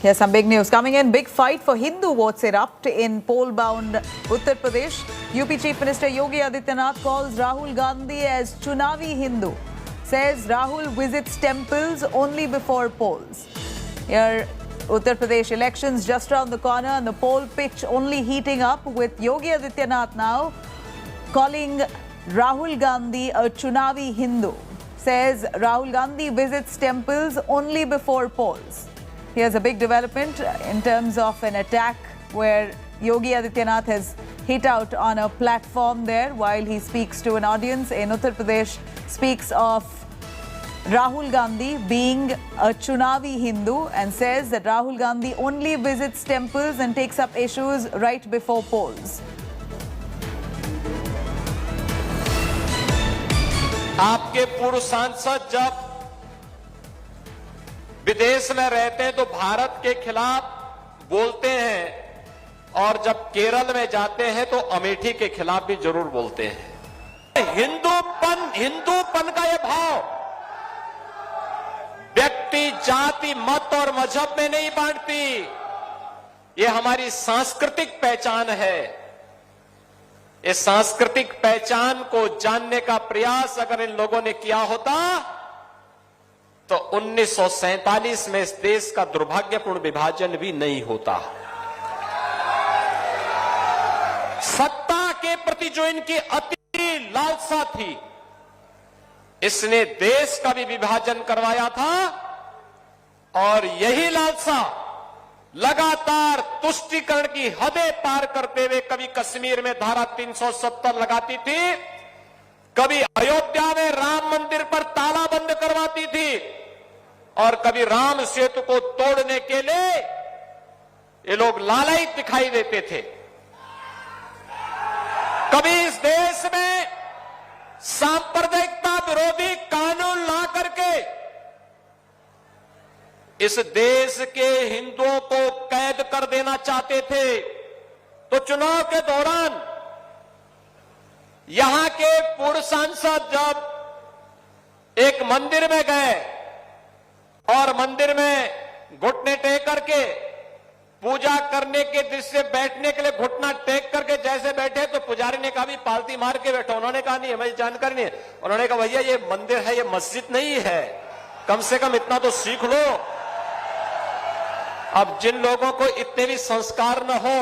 Yes, some big news coming in. Big fight for Hindu votes erupt in poll-bound Uttar Pradesh. UP Chief Minister Yogi Adityanath calls Rahul Gandhi as Chunavi Hindu. Says Rahul visits temples only before polls. Here, Uttar Pradesh elections just around the corner and the poll pitch only heating up with Yogi Adityanath now calling Rahul Gandhi a Chunavi Hindu. Says Rahul Gandhi visits temples only before polls. Here's a big development in terms of an attack where Yogi Adityanath has hit out on a platform there while he speaks to an audience in Uttar Pradesh, speaks of Rahul Gandhi being a Chunavi Hindu and says that Rahul Gandhi only visits temples and takes up issues right before polls. आपके पूर्व सांसद जब विदेश में रहते हैं तो भारत के खिलाफ बोलते हैं और जब केरल में जाते हैं तो अमेठी के खिलाफ भी जरूर बोलते हैं। हिंदूपन का यह भाव व्यक्ति, जाति, मत और मजहब में नहीं बांटती। ये हमारी सांस्कृतिक पहचान है। इस सांस्कृतिक पहचान को जानने का प्रयास अगर इन लोगों ने किया होता तो 1947 में इस देश का दुर्भाग्यपूर्ण विभाजन भी नहीं होता। सत्ता के प्रति जो इनकी अति लालसा थी, इसने देश का भी विभाजन करवाया था और यही लालसा लगातार तुष्टीकरण की हदें पार करते हुए कभी कश्मीर में धारा 370 लगाती थी, कभी अयोध्या में राम मंदिर पर ताला बंद करवाती थी और कभी राम सेतु को तोड़ने के लिए ये लोग लालच दिखाई देते थे। कभी इस देश में सांप्रदायिकता विरोधी कानून ला करके इस देश के हिंदुओं को कैद कर देना चाहते थे। तो चुनाव के दौरान यहां के पूर्व सांसद जब एक मंदिर में गए और मंदिर में घुटने टेक करके पूजा करने के दृश्य बैठने के लिए घुटना टेक करके जैसे बैठे तो पुजारी ने कहा भी पालती मार के बैठो। उन्होंने कहा नहीं, हमें जानकारी नहीं है। उन्होंने कहा भैया ये मंदिर है, ये मस्जिद नहीं है, कम से कम इतना तो सीख लो। अब जिन लोगों को इतने भी संस्कार न हो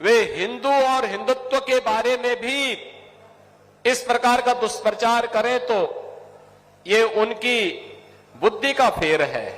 वे हिंदू और हिंदुत्व के बारे में भी इस प्रकार का दुष्प्रचार करें तो ये उनकी बुद्धि का फेर है।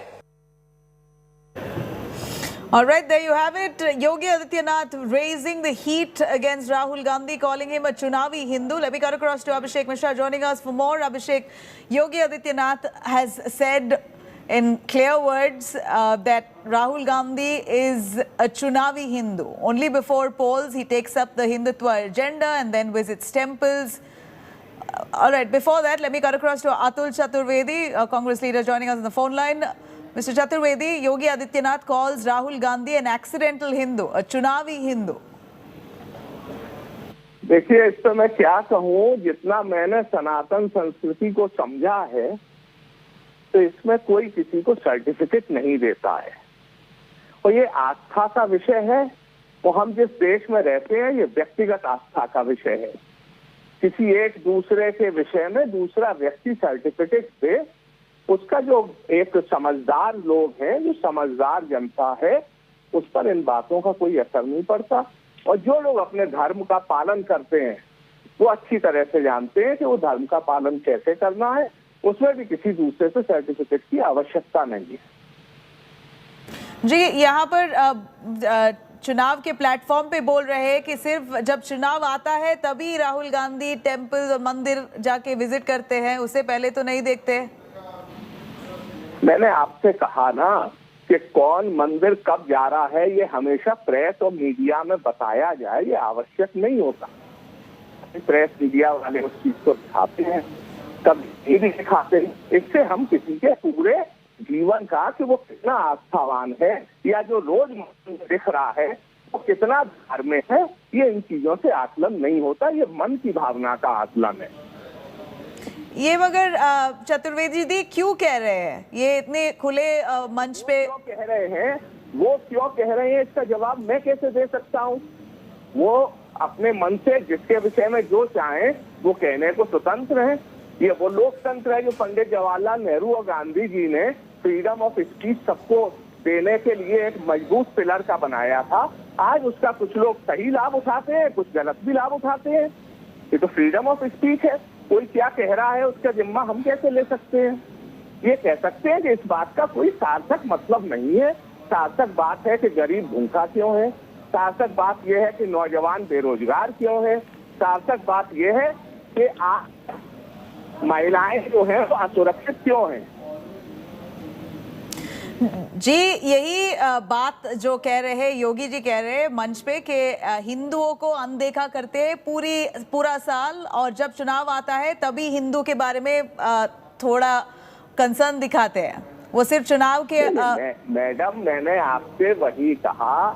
All right, there you have it. Yogi Adityanath raising the heat against Rahul Gandhi, calling him a Chunavi Hindu. Let me cut across to Abhishek Mishra joining us for more. Abhishek, Yogi Adityanath has said in clear words that Rahul Gandhi is a Chunavi Hindu. Only before polls he takes up the Hindutva agenda and then visits temples. All right, before that, let me cut across to Atul Chaturvedi, a Congress leader joining us on the phone line. Mr. Chaturvedi, Yogi Adityanath calls Rahul Gandhi an accidental Hindu, a Chunavi Hindu. देखिए, इस पर मैं क्या कहूँ, जितना मैंने सनातन संस्कृति को समझा है तो इसमें कोई किसी को सर्टिफिकेट नहीं देता है और ये आस्था का विषय है। वो हम जिस देश में रहते हैं ये व्यक्तिगत आस्था का विषय है। किसी एक दूसरे के विषय में दूसरा व्यक्ति सर्टिफिकेट दे, उसका जो एक समझदार लोग हैं, जो समझदार जनता है, उस पर इन बातों का कोई असर नहीं पड़ता। और जो लोग अपने धर्म का पालन करते हैं वो अच्छी तरह से जानते हैं कि वो धर्म का पालन कैसे करना है। उसमें भी किसी दूसरे से सर्टिफिकेट की आवश्यकता नहीं है। जी, यहाँ पर चुनाव के प्लेटफॉर्म पे बोल रहे हैं कि सिर्फ जब चुनाव आता है तभी राहुल गांधी टेम्पल और मंदिर जाके विजिट करते हैं, उससे पहले तो नहीं देखते। मैंने आपसे कहा ना कि कौन मंदिर कब जा रहा है ये हमेशा प्रेस और मीडिया में बताया जाए, ये आवश्यक नहीं होता। प्रेस मीडिया वाले उस चीज को दिखाते हैं, कभी नहीं दिखाते। इससे हम किसी के पूरे जीवन का कि वो कितना आस्थावान है या जो रोज दिख रहा है वो कितना धार्मिक है, ये इन चीजों से आकलन नहीं होता। ये मन की भावना का आकलन है। ये मगर चतुर्वेदी दी क्यों कह रहे हैं ये इतने खुले मंच पे? क्यों कह रहे हैं, वो क्यों कह रहे हैं, इसका जवाब मैं कैसे दे सकता हूँ? वो अपने मन से जिसके विषय में जो चाहे वो कहने को स्वतंत्र है। ये वो लोकतंत्र है जो पंडित जवाहरलाल नेहरू और गांधी जी ने फ्रीडम ऑफ स्पीच सबको देने के लिए एक मजबूत पिलर का बनाया था। आज उसका कुछ लोग सही लाभ उठाते हैं, कुछ गलत भी लाभ उठाते हैं। ये तो फ्रीडम ऑफ स्पीच है। कोई क्या कह रहा है उसका जिम्मा हम कैसे ले सकते हैं? ये कह सकते हैं कि इस बात का कोई सार्थक मतलब नहीं है। सार्थक बात है कि गरीब भूखा क्यों है, सार्थक बात यह है कि नौजवान बेरोजगार क्यों है, सार्थक बात यह है कि महिलाएं जो हैं वो असुरक्षित क्यों हैं। जी, यही बात जो कह रहे हैं योगी जी कह रहे हैं मंच पे कि हिंदुओं को अनदेखा करते हैं पूरा साल, और जब चुनाव आता है तभी हिंदू के बारे में थोड़ा कंसर्न दिखाते हैं। वो सिर्फ चुनाव के मैडम, मैंने आपसे वही कहा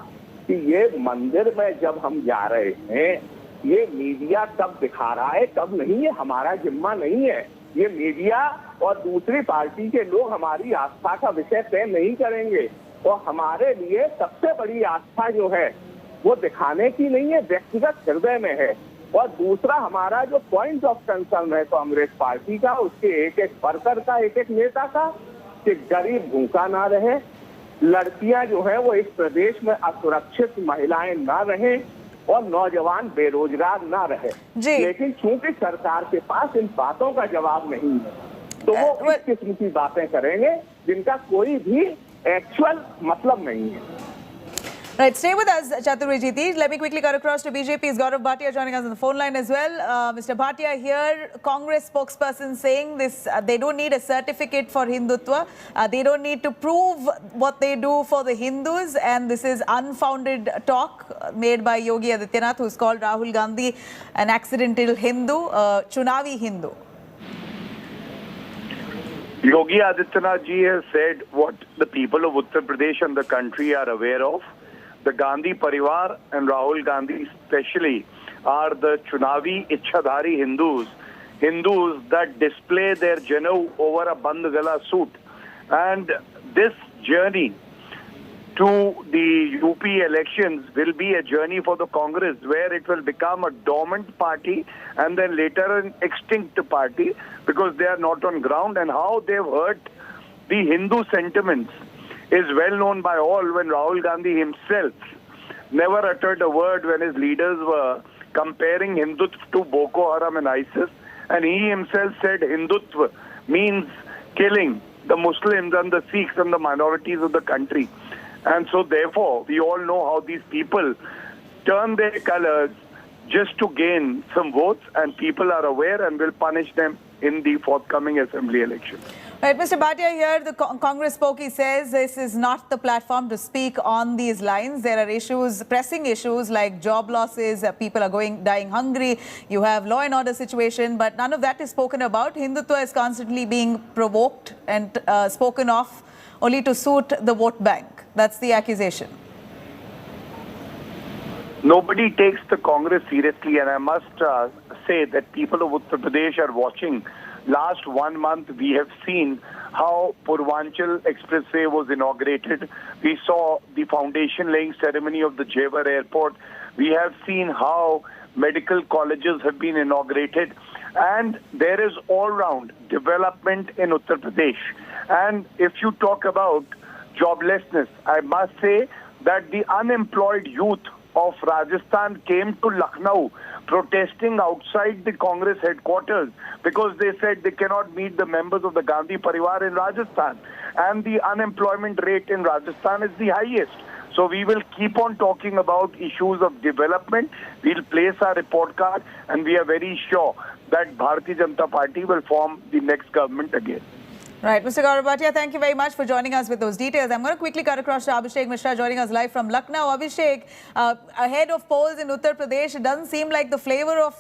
कि ये मंदिर में जब हम जा रहे हैं, ये मीडिया कब दिखा रहा है कब नहीं है हमारा जिम्मा नहीं है। ये मीडिया और दूसरी पार्टी के लोग हमारी आस्था का विषय तय नहीं करेंगे। और हमारे लिए सबसे बड़ी आस्था जो है वो दिखाने की नहीं है, व्यक्तिगत हृदय में है। और दूसरा हमारा जो पॉइंट ऑफ कंसर्न है कांग्रेस पार्टी का, उसके एक एक वर्कर का, एक एक नेता का, कि गरीब भूखा ना रहे, लड़कियां जो है वो इस प्रदेश में असुरक्षित महिलाएं ना रहें, और नौजवान बेरोजगार ना रहे। लेकिन चूंकि सरकार के पास इन बातों का जवाब नहीं है, तो वो इस किस्म की बातें करेंगे जिनका कोई भी एक्चुअल मतलब नहीं है। Right, stay with us, Chaturvedi. Let me quickly cut across to BJP's Gaurav Bhatia joining us on the phone line as well. Mr. Bhatia, here Congress spokesperson saying this, they don't need a certificate for Hindutva. They don't need to prove what they do for the Hindus, and this is unfounded talk made by Yogi Adityanath, who's called Rahul Gandhi an accidental Hindu, Chunavi Hindu. Yogi Adityanath ji has said what the people of Uttar Pradesh and the country are aware of. The Gandhi Parivar and Rahul Gandhi especially are the Chunavi Ichhadhari Hindus that display their Janu over a Band Gala suit. And this journey to the UP elections will be a journey for the Congress, where it will become a dormant party and then later an extinct party, because they are not on ground. And how they've hurt the Hindu sentiments is well known by all, when Rahul Gandhi himself never uttered a word when his leaders were comparing Hindutva to Boko Haram and ISIS, and he himself said Hindutva means killing the Muslims and the Sikhs and the minorities of the country. And so therefore we all know how these people turn their colors just to gain some votes, and people are aware and will punish them in the forthcoming assembly election. Right, Mr. Bhatia, here the Congress spokesman says this is not the platform to speak on these lines. There are issues, pressing issues like job losses, people are dying hungry, you have law and order situation, but none of that is spoken about. Hindutva is constantly being provoked and spoken of only to suit the vote bank. That's the accusation. Nobody takes the Congress seriously, and I must say that people of Uttar Pradesh are watching. Last 1 month, we have seen how Purvanchal Expressway was inaugurated. We saw the foundation laying ceremony of the Jewar Airport. We have seen how medical colleges have been inaugurated. And there is all-round development in Uttar Pradesh. And if you talk about joblessness, I must say that the unemployed youth of Rajasthan came to Lucknow protesting outside the Congress headquarters because they said they cannot meet the members of the Gandhi Parivar in Rajasthan. And the unemployment rate in Rajasthan is the highest. So we will keep on talking about issues of development. We'll place our report card, and we are very sure that Bharatiya Janata Party will form the next government again. Right, Mr. Gaurav Bhatia, thank you very much for joining us with those details. I'm going to quickly cut across to Abhishek Mishra joining us live from Lucknow. Abhishek, ahead of polls in Uttar Pradesh, it doesn't seem like the flavor of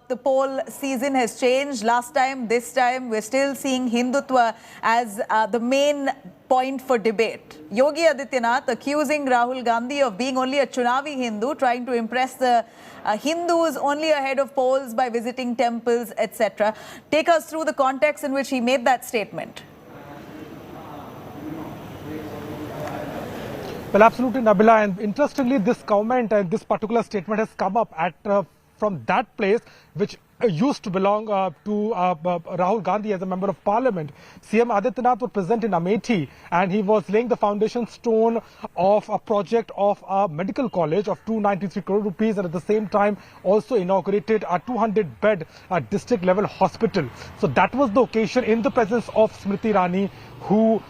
the poll season has changed. Last time, this time, we're still seeing Hindutva as the main point for debate. Yogi Adityanath accusing Rahul Gandhi of being only a Chunavi Hindu, trying to impress the Hindus only ahead of polls by visiting temples, etc. Take us through the context in which he made that statement. Well, absolutely, Nabila. And interestingly, this comment and this particular statement has come up at from that place which used to belong to Rahul Gandhi as a member of parliament. CM Adityanath was present in Amethi and he was laying the foundation stone of a project of a medical college of 293 crore rupees, and at the same time also inaugurated a 200-bed district level hospital. So that was the occasion in the presence of Smriti Irani, who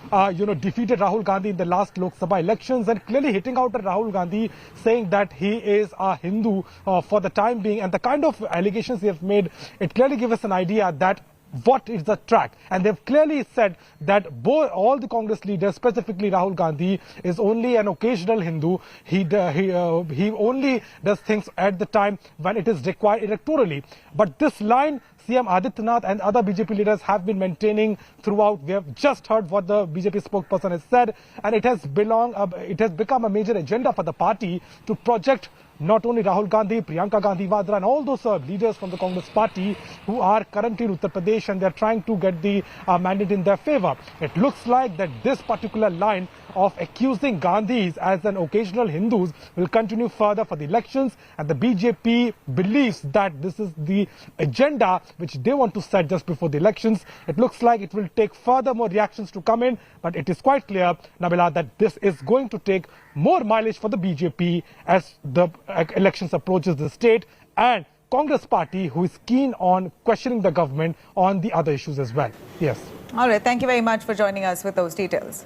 defeated Rahul Gandhi in the last Lok Sabha elections, and clearly hitting out at Rahul Gandhi, saying that he is a Hindu for the time being. And the kind of allegations he has made, it clearly gives us an idea that what is the track. And they've clearly said that all the Congress leaders, specifically Rahul Gandhi, is only an occasional Hindu. He only does things at the time when it is required electorally. But this line CM Adityanath and other BJP leaders have been maintaining throughout. We have just heard what the BJP spokesperson has said, and it has become a major agenda for the party to project not only Rahul Gandhi, Priyanka Gandhi Vadra and all those leaders from the Congress party who are currently in Uttar Pradesh, and they are trying to get the mandate in their favor. It looks like that this particular line of accusing Gandhis as an occasional Hindus will continue further for the elections, and the BJP believes that this is the agenda which they want to set just before the elections. It looks like it will take further more reactions to come in, but it is quite clear, Nabila, that this is going to take more mileage for the BJP as the elections approaches the state, and Congress party who is keen on questioning the government on the other issues as well. Yes. All right. Thank you very much for joining us with those details.